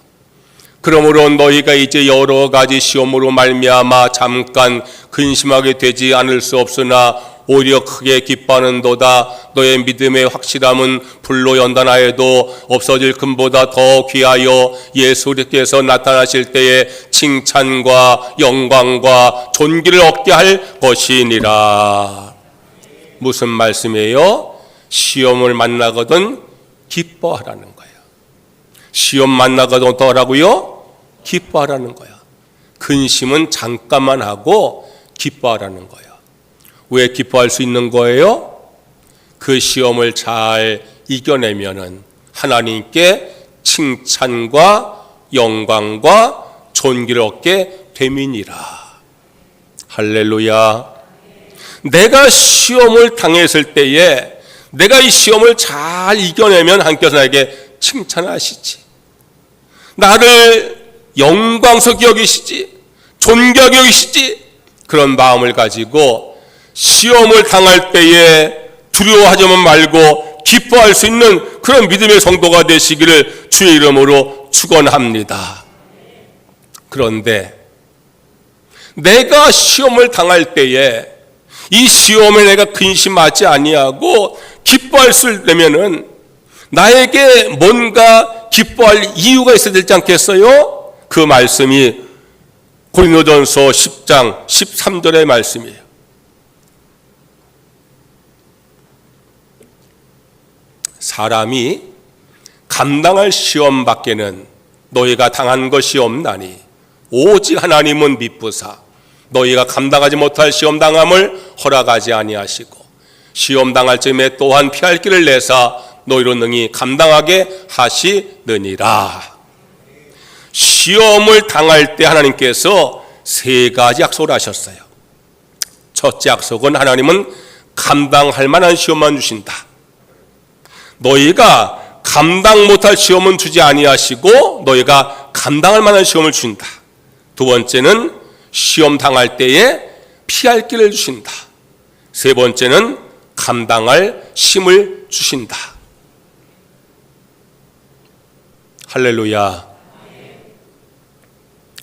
그러므로 너희가 이제 여러 가지 시험으로 말미암아 잠깐 근심하게 되지 않을 수 없으나 오히려 크게 기뻐하는도다. 너의 믿음의 확실함은 불로 연단하여도 없어질 금보다 더 귀하여 예수께서 나타나실 때에 칭찬과 영광과 존귀를 얻게 할 것이니라. 무슨 말씀이에요? 시험을 만나거든 기뻐하라는 거예요. 시험 만나거든 어떠하라고요? 기뻐하라는 거예요. 근심은 잠깐만 하고 기뻐하라는 거예요. 왜 기뻐할 수 있는 거예요? 그 시험을 잘 이겨내면은 하나님께 칭찬과 영광과 존귀를 얻게 됨이니라. 할렐루야. 내가 시험을 당했을 때에 내가 이 시험을 잘 이겨내면 하나님께서 나에게 칭찬하시지, 나를 영광스럽게 여기시지, 존귀하게 여기시지, 그런 마음을 가지고 시험을 당할 때에 두려워하지만 말고 기뻐할 수 있는 그런 믿음의 성도가 되시기를 주의 이름으로 축원합니다. 그런데 내가 시험을 당할 때에 이 시험에 내가 근심하지 아니하고 기뻐할 수 있려면은 나에게 뭔가 기뻐할 이유가 있어야 되지 않겠어요? 그 말씀이 고린도전서 10장 13절의 말씀이에요. 사람이 감당할 시험 밖에는 너희가 당한 것이 없나니 오직 하나님은 미쁘사 너희가 감당하지 못할 시험 당함을 허락하지 아니하시고 시험 당할 즈음에 또한 피할 길을 내사 너희로 능히 감당하게 하시느니라. 시험을 당할 때 하나님께서 세 가지 약속을 하셨어요. 첫째 약속은 하나님은 감당할 만한 시험만 주신다. 너희가 감당 못할 시험은 주지 아니하시고 너희가 감당할 만한 시험을 주신다. 두 번째는 시험 당할 때에 피할 길을 주신다. 세 번째는 감당할 힘을 주신다. 할렐루야.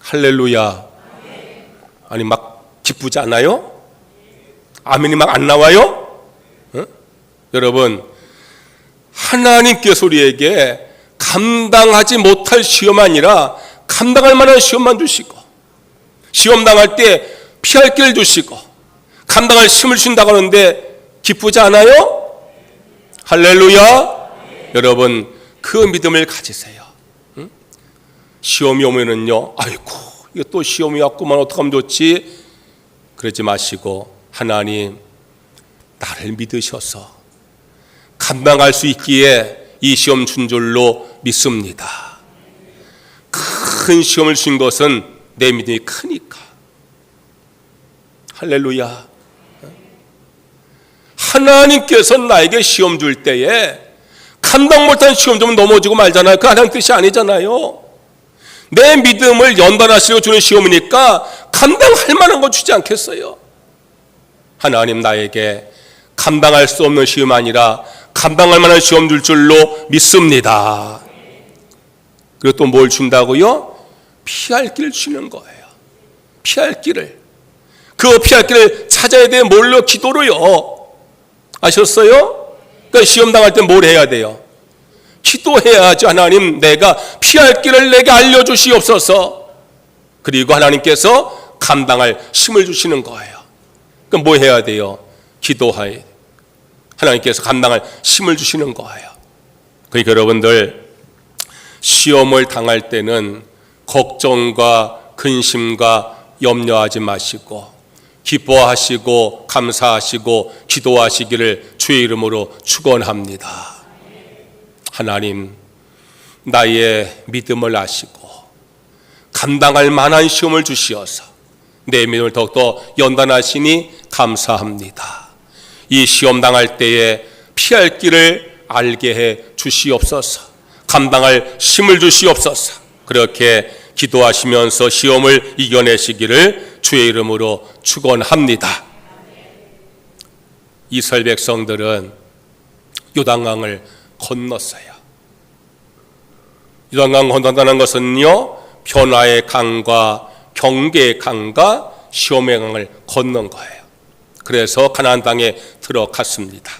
할렐루야. 아니 막 기쁘지 않아요? 아멘이 막 안 나와요? 어? 여러분, 하나님께서 우리에게 감당하지 못할 시험 아니라 감당할 만한 시험만 주시고 시험 당할 때 피할 길을 주시고 감당할 힘을 주신다고 하는데 기쁘지 않아요? 할렐루야. 여러분, 그 믿음을 가지세요. 응? 시험이 오면은요, 아이고 이거 또 시험이 왔구만 어떡하면 좋지? 그러지 마시고 하나님 나를 믿으셔서 감당할 수 있기에 이 시험 준 줄로 믿습니다. 큰 시험을 준 것은 내 믿음이 크니까. 할렐루야. 하나님께서 나에게 시험 줄 때에 감당 못한 시험 좀 넘어지고 말잖아요. 그 하나님 뜻이 아니잖아요. 내 믿음을 연단하시고 주는 시험이니까 감당할 만한 거 주지 않겠어요? 하나님 나에게 감당할 수 없는 시험 아니라 감당할 만한 시험 줄 줄로 믿습니다. 그리고 또 뭘 준다고요? 피할 길을 주는 거예요. 피할 길을. 그 피할 길을 찾아야 돼. 뭘로? 기도로요. 아셨어요? 그러니까 시험 당할 때 뭘 해야 돼요? 기도해야죠. 하나님 내가 피할 길을 내게 알려주시옵소서. 그리고 하나님께서 감당할 힘을 주시는 거예요. 그럼 뭐 해야 돼요? 기도해야 돼요. 하나님께서 감당할 힘을 주시는 거예요. 그러니까 여러분들 시험을 당할 때는 걱정과 근심과 염려하지 마시고 기뻐하시고 감사하시고 기도하시기를 주의 이름으로 축원합니다. 하나님 나의 믿음을 아시고 감당할 만한 시험을 주시어서 내 믿음을 더욱더 연단하시니 감사합니다. 이 시험 당할 때에 피할 길을 알게 해 주시옵소서. 감당할 힘을 주시옵소서. 그렇게 기도하시면서 시험을 이겨내시기를 주의 이름으로 축원합니다. 이스라엘 백성들은 요단강을 건넜어요. 요단강 건넌다는 것은요, 변화의 강과 경계의 강과 시험의 강을 건넌 거예요. 그래서 가나안 땅에 들어갔습니다.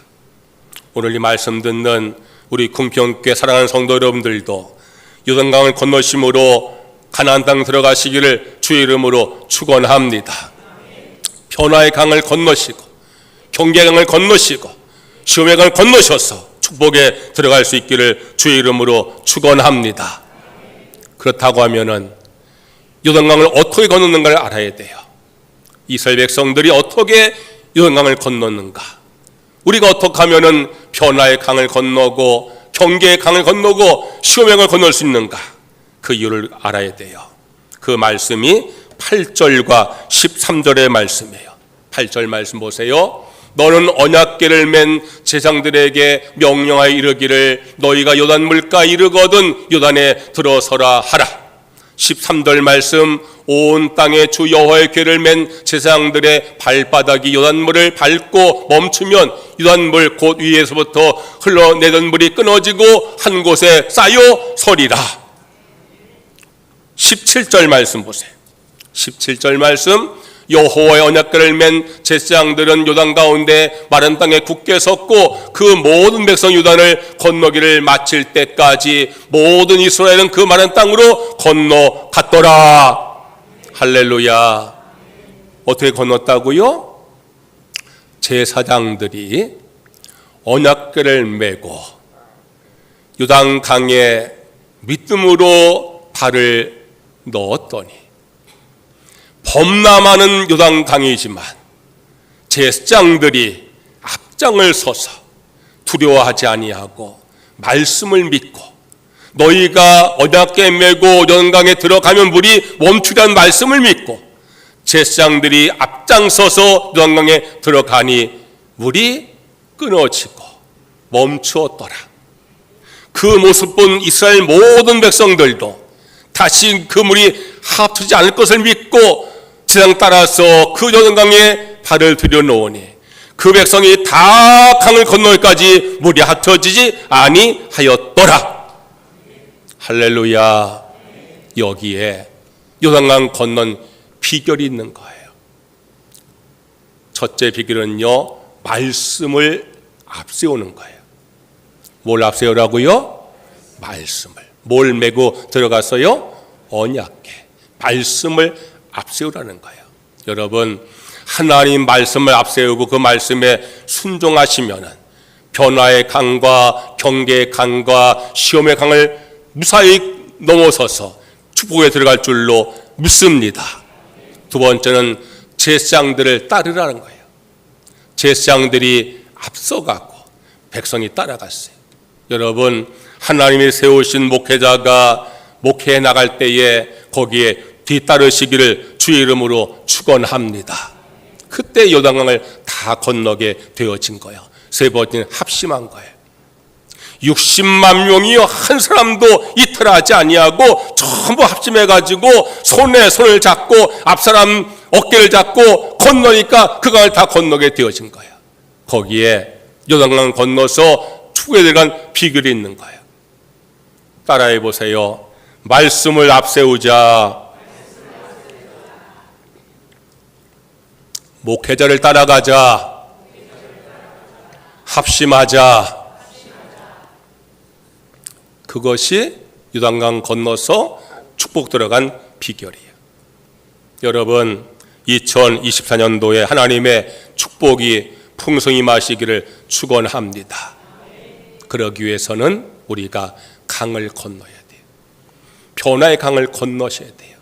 오늘 이 말씀 듣는 우리 궁평교회 사랑하는 성도 여러분들도 요단강을 건너심으로 가나안 땅 들어가시기를 주의 이름으로 축원합니다. 변화의 강을 건너시고 경계의 강을 건너시고 시험의 강을 건너셔서 축복에 들어갈 수 있기를 주의 이름으로 축원합니다. 그렇다고 하면은 요단강을 어떻게 건넜는가를 알아야 돼요. 이스라엘 백성들이 어떻게 요단강을 건넜는가? 우리가 어떻게 하면은 변화의 강을 건너고 경계의 강을 건너고 시험의 강을 건널 수 있는가? 그 이유를 알아야 돼요. 그 말씀이 8절과 13절의 말씀이에요. 8절 말씀 보세요. 너는 언약궤를 맨 제사장들에게 명령하여 이르기를 너희가 요단 물가에 이르거든 요단에 들어서라 하라. 13절 말씀 온 땅에 주 여호와의 궤를 맨 제사장들의 발바닥이 요단물을 밟고 멈추면 요단물 곧 위에서부터 흘러내던 물이 끊어지고 한 곳에 쌓여 서리라. 17절 말씀 보세요. 17절 말씀, 여호와의 언약궤를 맨 제사장들은 요단 가운데 마른 땅에 굳게 섰고 그 모든 백성 요단을 건너기를 마칠 때까지 모든 이스라엘은 그 마른 땅으로 건너갔더라. 할렐루야. 어떻게 건넜다고요? 제사장들이 언약궤를 메고 요단 강에 믿음으로 발을 넣었더니 범람하는 요단 강이지만 제사장들이 앞장을 서서 두려워하지 아니하고 말씀을 믿고 너희가 언약궤 메고 요단강에 들어가면 물이 멈추라는 말씀을 믿고 제사장들이 앞장서서 요단강에 들어가니 물이 끊어지고 멈추었더라. 그 모습 본 이스라엘 모든 백성들도 다시 그 물이 합치지 않을 것을 믿고 제사장 따라서 그 요단강에 발을 들여놓으니 그 백성이 다 강을 건너기까지 물이 합쳐지지 아니하였더라. 할렐루야. 여기에 요단강 건넌 비결이 있는 거예요. 첫째 비결은요, 말씀을 앞세우는 거예요. 뭘 앞세우라고요? 말씀을. 뭘 메고 들어갔어요? 언약궤. 말씀을 앞세우라는 거예요. 여러분, 하나님 말씀을 앞세우고 그 말씀에 순종하시면은 변화의 강과 경계의 강과 시험의 강을 무사히 넘어서서 축복에 들어갈 줄로 믿습니다. 두 번째는 제사장들을 따르라는 거예요. 제사장들이 앞서가고 백성이 따라갔어요. 여러분, 하나님이 세우신 목회자가 목회에 나갈 때에 거기에 뒤따르시기를 주의 이름으로 축원합니다. 그때 요단강을 다 건너게 되어진 거예요. 세 번째는 합심한 거예요. 60만 명이요, 한 사람도 이탈하지 아니하고 전부 합심해가지고 손에 손을 잡고 앞사람 어깨를 잡고 건너니까 그 강을 다 건너게 되어진 거예요. 거기에 요단강 건너서 축복에 들어간 비결이 있는 거예요. 따라해 보세요. 말씀을 앞세우자. 목회자를 따라가자. 합심하자. 그것이 요단강 건너서 축복 들어간 비결이에요. 여러분, 2024년도에 하나님의 축복이 풍성히 마시기를 축원합니다. 그러기 위해서는 우리가 강을 건너야 돼요. 변화의 강을 건너셔야 돼요.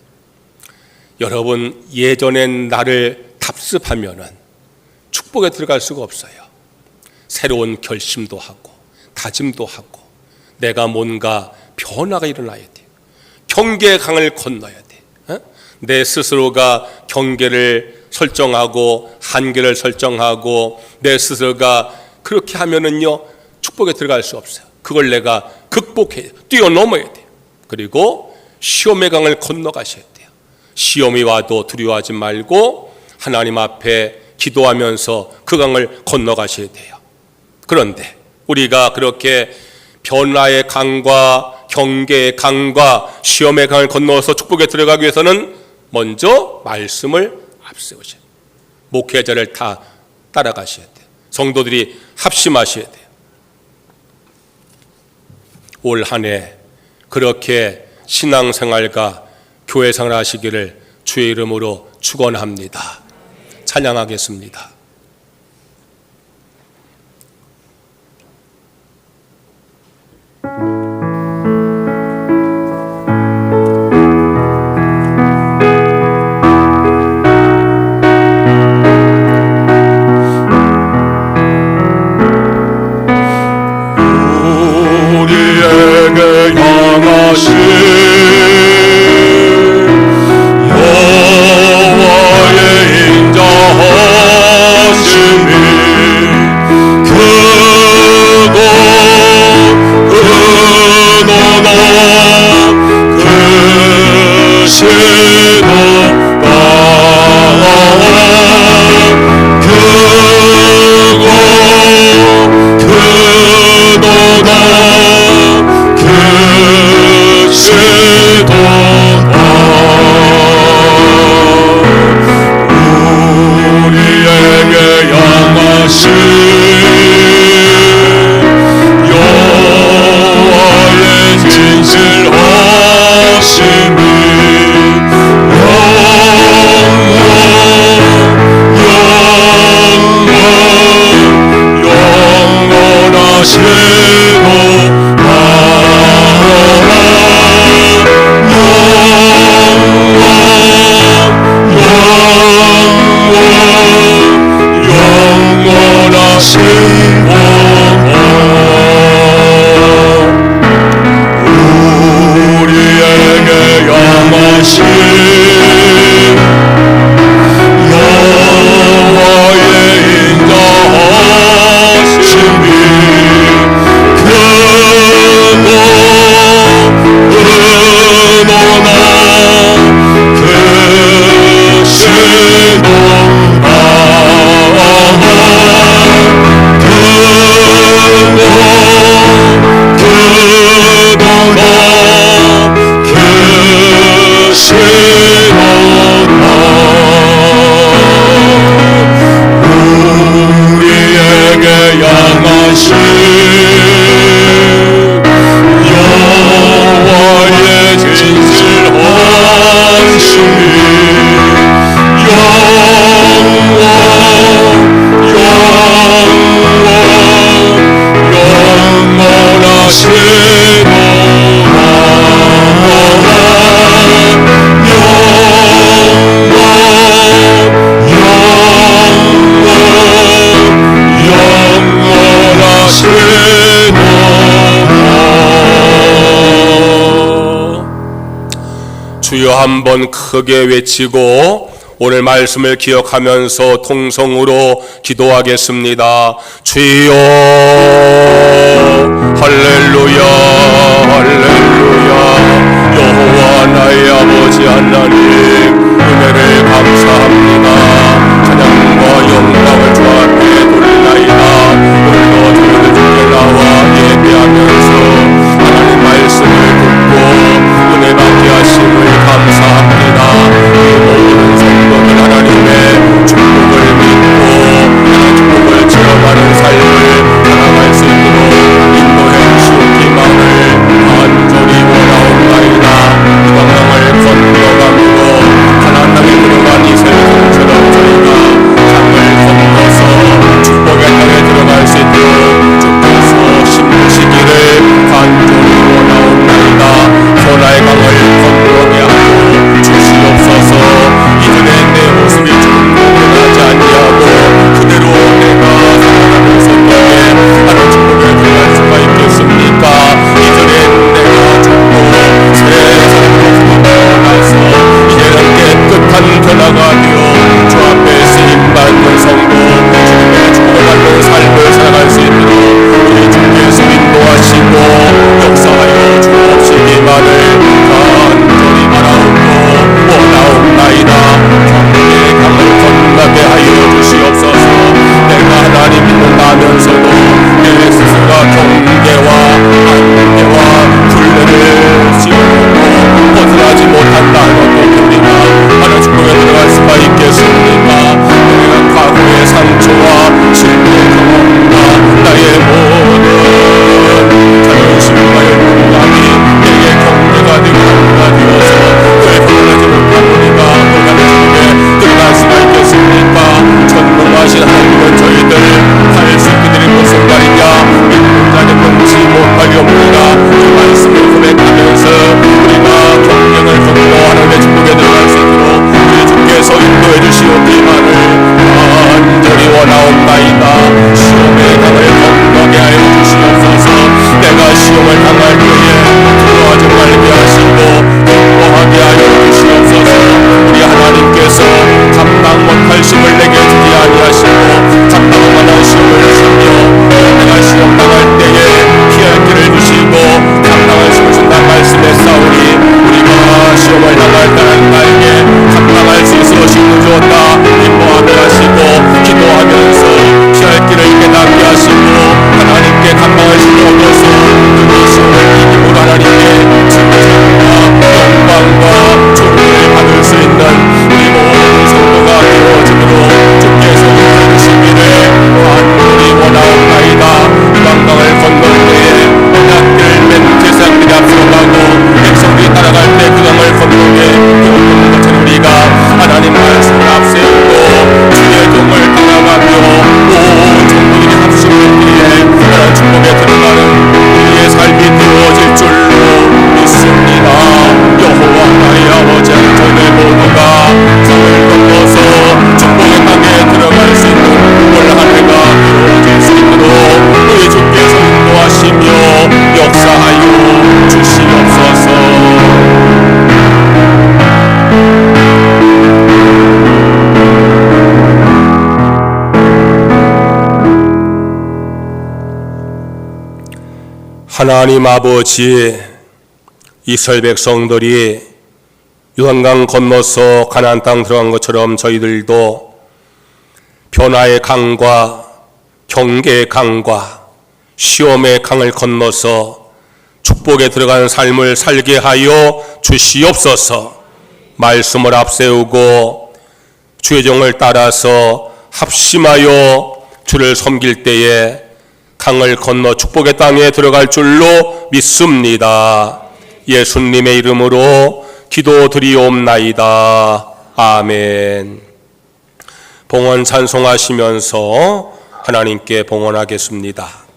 여러분, 예전엔 나를 답습하면은 축복에 들어갈 수가 없어요. 새로운 결심도 하고 다짐도 하고 내가 뭔가 변화가 일어나야 돼요. 경계의 강을 건너야 돼. 내 스스로가 경계를 설정하고 한계를 설정하고 내 스스로가 그렇게 하면은요, 축복에 들어갈 수 없어요. 그걸 내가 극복해야 돼요. 뛰어넘어야 돼요. 그리고 시험의 강을 건너가셔야 돼요. 시험이 와도 두려워하지 말고 하나님 앞에 기도하면서 그 강을 건너가셔야 돼요. 그런데 우리가 그렇게 변화의 강과 경계의 강과 시험의 강을 건너서 축복에 들어가기 위해서는 먼저 말씀을 앞세우셔야 돼요. 목회자를 다 따라가셔야 돼요. 성도들이 합심하셔야 돼요. 올 한 해 그렇게 신앙생활과 교회생활 하시기를 주의 이름으로 축원합니다. 찬양하겠습니다. 우리에게 향하신 여호와의 인자하심을 주여 한번 크게 외치고 오늘 말씀을 기억하면서 통성으로 기도하겠습니다. 주여 할렐루야 할렐루야. 여호와 나의 아버지 하나님, 은혜를 감사합니다. 찬양과 영광을 주 앞에 돌리나이다. 오늘도 저희들 주께 나와 예배하면서 하나님 말씀을 듣고 은혜 받게 하심을 감사합니다. 이 모든 성도들 하나님의 축복을 믿고 하나님 축복을 체험하는 삶을 살아갈 수 있도록 인도해 주시기만을 간절히 원하옵나이다. 이 방향을 건너가며 가나안 땅에 들어간 이스라엘 종처럼 저희가 삶을 하나님 아버지, 이스라엘 백성들이 요단강 건너서 가나안 땅 들어간 것처럼 저희들도 변화의 강과 경계의 강과 시험의 강을 건너서 축복에 들어간 삶을 살게 하여 주시옵소서. 말씀을 앞세우고 주의 종을 따라서 합심하여 주를 섬길 때에 강을 건너 축복의 땅에 들어갈 줄로 믿습니다. 예수님의 이름으로 기도드리옵나이다. 아멘. 봉헌 찬송하시면서 하나님께 봉헌하겠습니다.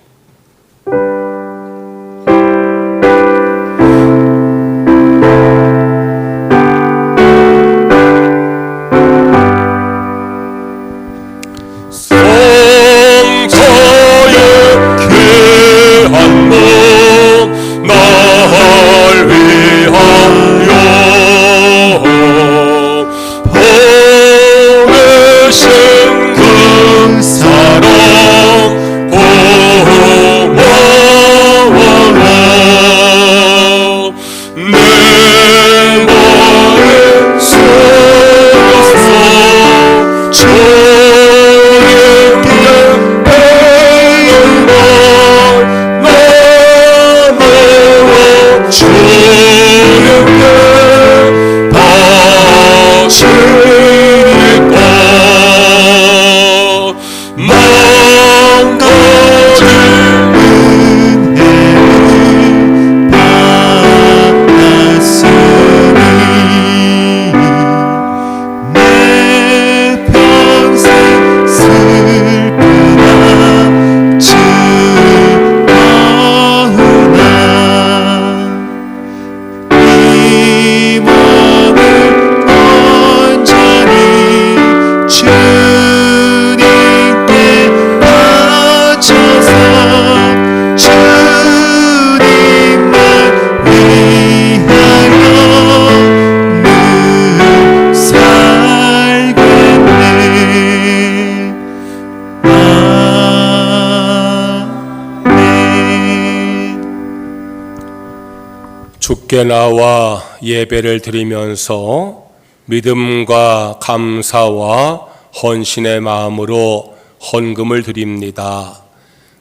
주께 나와 예배를 드리면서 믿음과 감사와 헌신의 마음으로 헌금을 드립니다.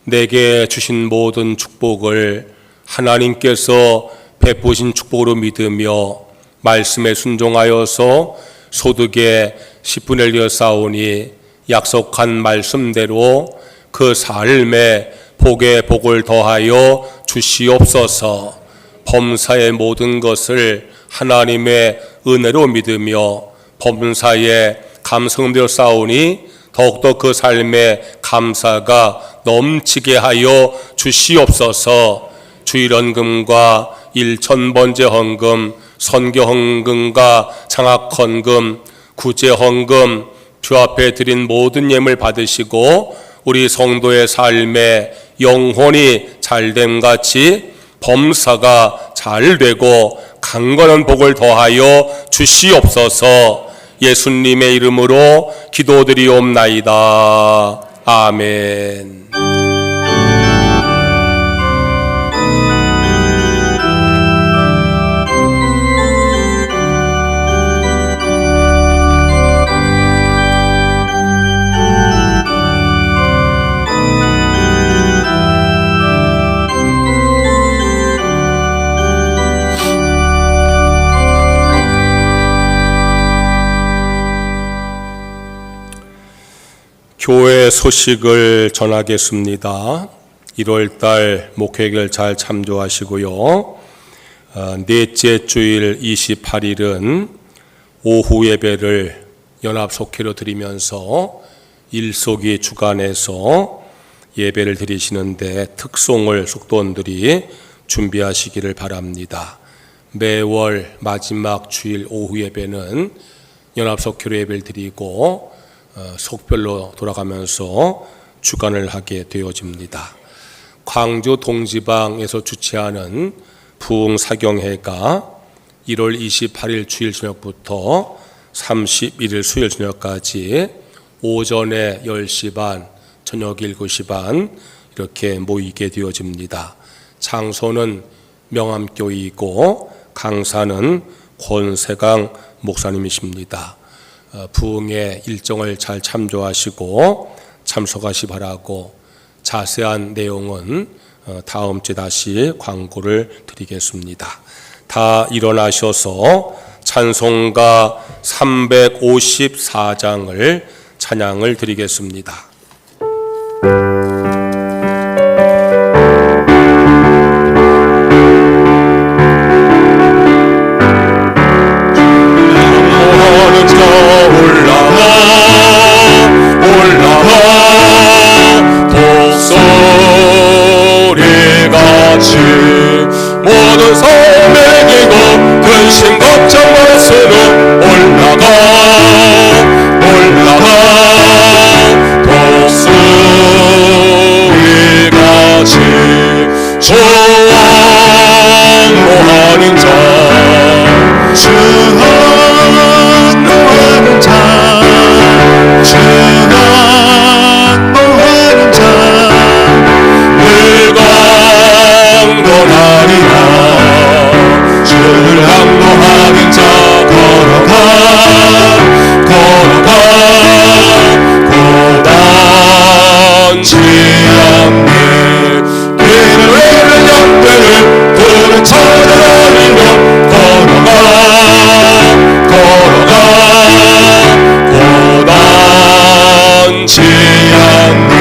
내게 주신 모든 축복을 하나님께서 베푸신 축복으로 믿으며 말씀에 순종하여서 소득의 10분의 1을 쌓으니 약속한 말씀대로 그 삶에 복에 복을 더하여 주시옵소서. 범사의 모든 것을 하나님의 은혜로 믿으며 범사에 감성대로 쌓으니 더욱더 그 삶의 감사가 넘치게 하여 주시옵소서. 주일헌금과 1000번째 헌금, 선교헌금과 장학헌금, 구제헌금, 주 앞에 드린 모든 예물 받으시고 우리 성도의 삶에 영혼이 잘됨같이 범사가 잘되고 강건한 복을 더하여 주시옵소서. 예수님의 이름으로 기도드리옵나이다. 아멘. 교회 소식을 전하겠습니다. 1월달 목회를 잘 참조하시고요. 넷째 주일 28일은 오후 예배를 연합속회로 드리면서 일속이 주관해서 예배를 드리시는데 특송을 속도원들이 준비하시기를 바랍니다. 매월 마지막 주일 오후 예배는 연합속회로 예배를 드리고 속별로 돌아가면서 주관을 하게 되어집니다. 광주 동지방에서 주최하는 부흥사경회가 1월 28일 주일 저녁부터 31일 수요일 저녁까지 오전에 10시 반, 저녁 7시 반 이렇게 모이게 되어집니다. 장소는 명암교회이고 강사는 권세강 목사님이십니다. 부흥의 일정을 잘 참조하시고 참석하시 바라고, 자세한 내용은 다음 주에 다시 광고를 드리겠습니다. 다 일어나셔서 찬송가 354장을 찬양을 드리겠습니다. 모든 섬에 기고 근심 걱정 말수는 올라가 독수리같이 주항로하는 자 주항로하는 자 강건하리라. 주를 항로하는 자 걸어가 고단치 않네. 길을 잃은 양떼를 그는 찾아다니며 걸어가 고단치 않네.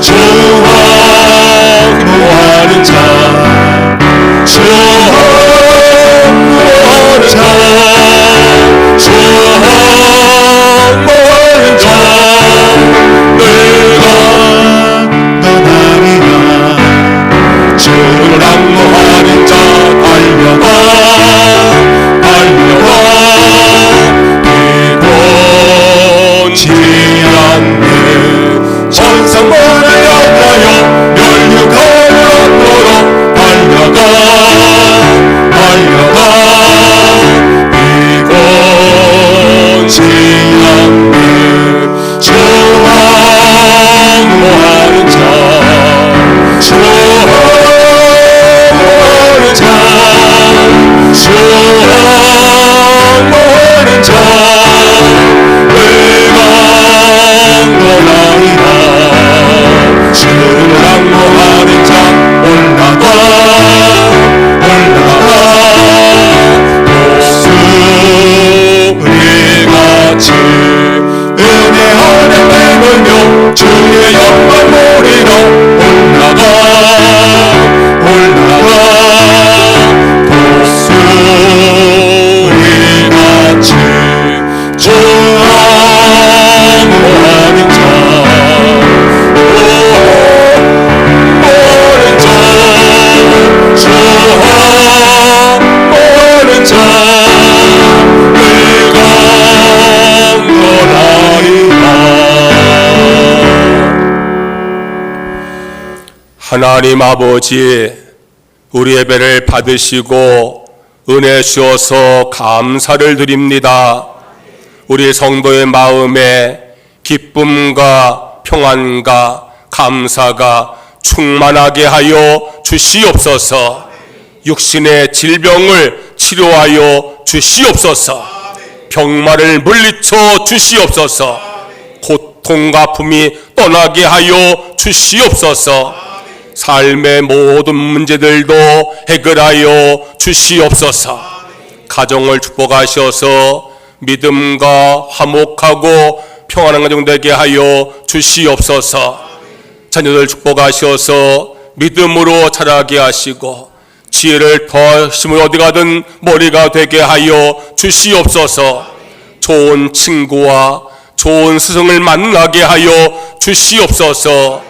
주항로하는 자 주항로하는 자 늘 강건하리라. 주를 항로하는 자 달려가 비곤치 않네. 천상만을 향하여 멸류관을 앞으로 달려가 비곤치 않네. 주항로하는 자 주항로하는 자 강건하리라. 주를 항로하는 자 올라가 독수리같이 은혜 안에 내몰며 주의 영광 보리러 올라가 독수리같이 주항로하는 자 주항로하는 자 늘 강건하리라. 하나님 아버지, 우리 예배를 받으시고 은혜 주셔서 감사를 드립니다. 우리 성도의 마음에 기쁨과 평안과 감사가 충만하게 하여 주시옵소서. 육신의 질병을 치료하여 주시옵소서. 병마를 물리쳐 주시옵소서. 고통과 아픔이 떠나게 하여 주시옵소서. 삶의 모든 문제들도 해결하여 주시옵소서. 가정을 축복하셔서 믿음과 화목하고 평안한 가정 되게 하여 주시옵소서. 자녀들 축복하셔서 믿음으로 자라게 하시고 지혜를 더심으로 어디 가든 머리가 되게 하여 주시옵소서. 좋은 친구와 좋은 스승을 만나게 하여 주시옵소서.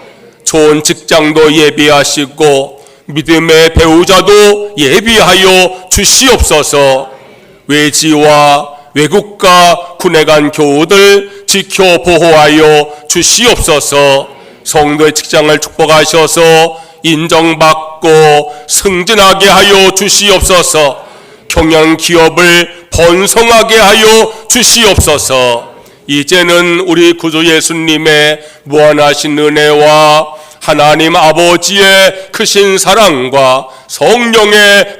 좋은 직장도 예비하시고 믿음의 배우자도 예비하여 주시옵소서. 외지와 외국과 군에 간 교우들 지켜 보호하여 주시옵소서. 성도의 직장을 축복하셔서 인정받고 승진하게 하여 주시옵소서. 경영 기업을 번성하게 하여 주시옵소서. 이제는 우리 구주 예수님의 무한하신 은혜와 하나님 아버지의 크신 사랑과 성령의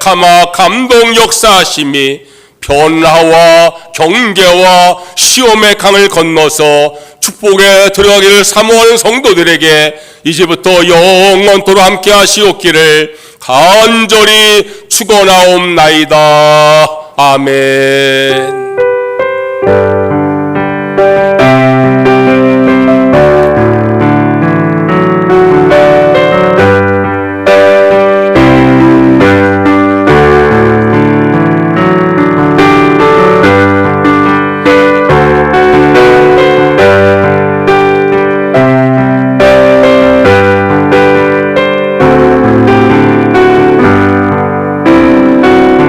감동 역사하심이 변화와 경계와 시험의 강을 건너서 축복에 들어가기를 사모하는 성도들에게 이제부터 영원토록 함께 하시옵기를 간절히 축원하옵나이다. 아멘.